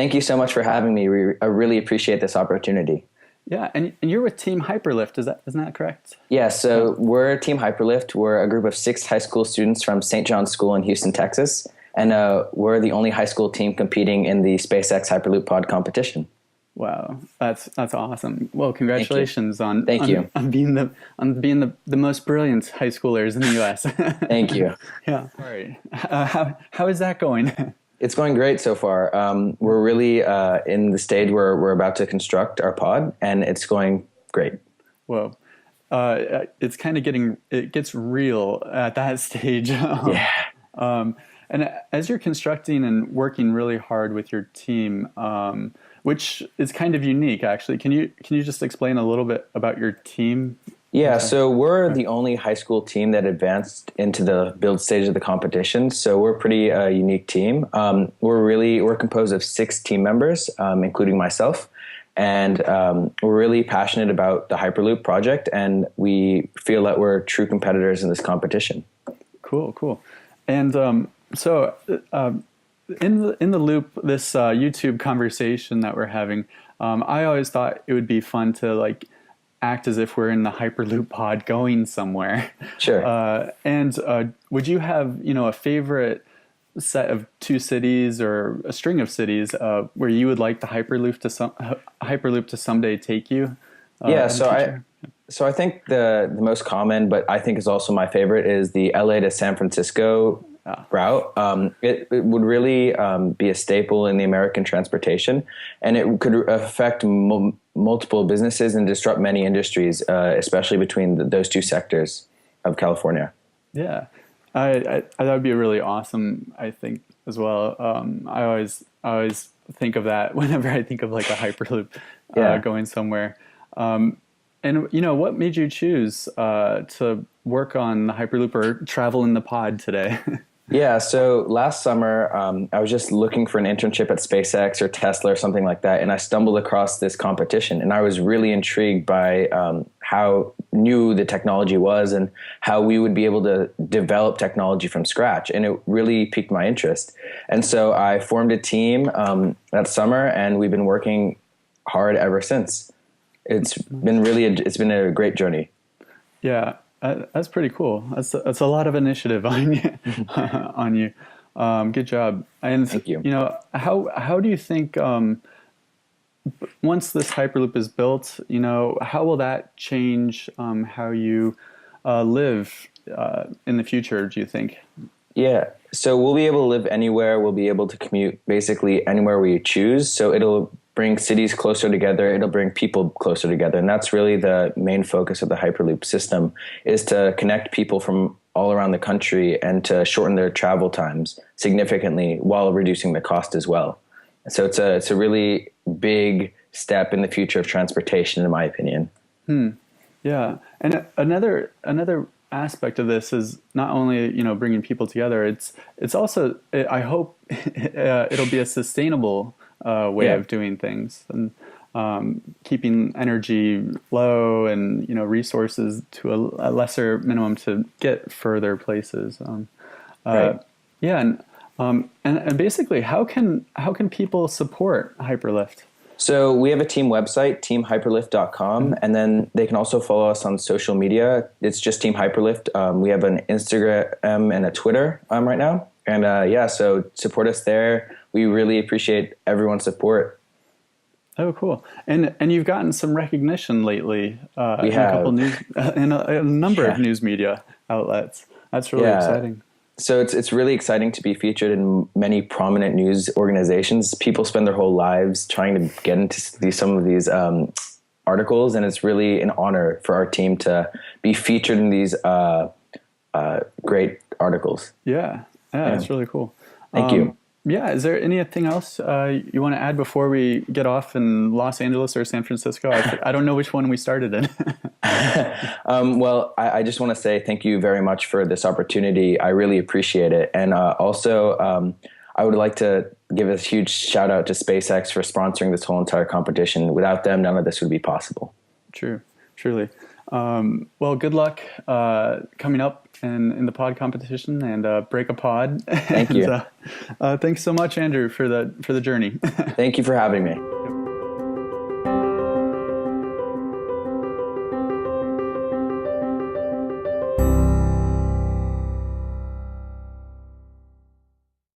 Thank you so much for having me. I really appreciate this opportunity. Yeah, and you're with Team HyperLift, isn't that correct? Yeah, Yeah. so we're Team HyperLift. We're a group of 6 high school students from St. John's School in Houston, Texas. And we're the only high school team competing in the SpaceX Hyperloop pod competition. Wow, that's awesome. Well, Thank you. congratulations on Thank you. being the most brilliant high schoolers in the U.S. Thank you. Yeah. All right. How is that going? It's going great so far. We're really in the stage where we're about to construct our pod, and it's going great. Whoa. It's kind of it gets real at that stage. Yeah. And as you're constructing and working really hard with your team, which is kind of unique, actually, can you just explain a little bit about your team? Yeah, so we're the only high school team that advanced into the build stage of the competition. So we're a pretty unique team. We're composed of 6 team members, including myself, and we're really passionate about the Hyperloop project, and we feel that we're true competitors in this competition. Cool. And so in the loop, this YouTube conversation that we're having, I always thought it would be fun to act as if we're in the Hyperloop pod going somewhere. Sure. And would you have a favorite set of 2 cities or a string of cities where you would like the Hyperloop to someday take you? Yeah. So I think the most common, but I think is also my favorite, is the LA to San Francisco route. It would really be a staple in the American transportation, and it could affect multiple businesses and disrupt many industries, especially between those 2 sectors of California. Yeah, that would be really awesome, I think, as well. I always think of that whenever I think of a Hyperloop going somewhere. And what made you choose to work on the Hyperloop or travel in the pod today? Yeah, so last summer, I was just looking for an internship at SpaceX or Tesla or something like that, and I stumbled across this competition, and I was really intrigued by how new the technology was and how we would be able to develop technology from scratch, and it really piqued my interest. And so I formed a team that summer, and we've been working hard ever since. It's been a great journey. Yeah. That's pretty cool. That's a lot of initiative on you. On you. Good job. And Thank you. How do you think once this Hyperloop is built, how will that change how you live in the future? Do you think? Yeah. So we'll be able to live anywhere. We'll be able to commute basically anywhere we choose. So it'll bring cities closer together. It'll bring people closer together. And that's really the main focus of the Hyperloop system, is to connect people from all around the country and to shorten their travel times significantly while reducing the cost as well. So it's a really big step in the future of transportation, in my opinion. Yeah. And another aspect of this is not only bringing people together. It's also, I hope it'll be a sustainable way of doing things, and keeping energy low and resources to a lesser minimum to get further places. Right. Yeah, and basically, how can people support Hyperlift? So we have a team website, teamhyperlift.com, and then they can also follow us on social media. It's just Team HyperLift. We have an Instagram and a Twitter right now. And so support us there. We really appreciate everyone's support. Oh, cool! And you've gotten some recognition lately. We in have. a couple in a number of news media outlets. That's really exciting. So it's really exciting to be featured in many prominent news organizations. People spend their whole lives trying to get into some of these articles, and it's really an honor for our team to be featured in these great articles. Yeah, it's really cool. Thank you. Yeah, is there anything else you want to add before we get off in Los Angeles or San Francisco? I don't know which one we started in. Well, I just want to say thank you very much for this opportunity. I really appreciate it. And also, I would like to give a huge shout out to SpaceX for sponsoring this whole entire competition. Without them, none of this would be possible. True, truly. Well, good luck coming up in the pod competition and break a pod. Thank And you. thanks so much, Andrew, for the journey. Thank you for having me.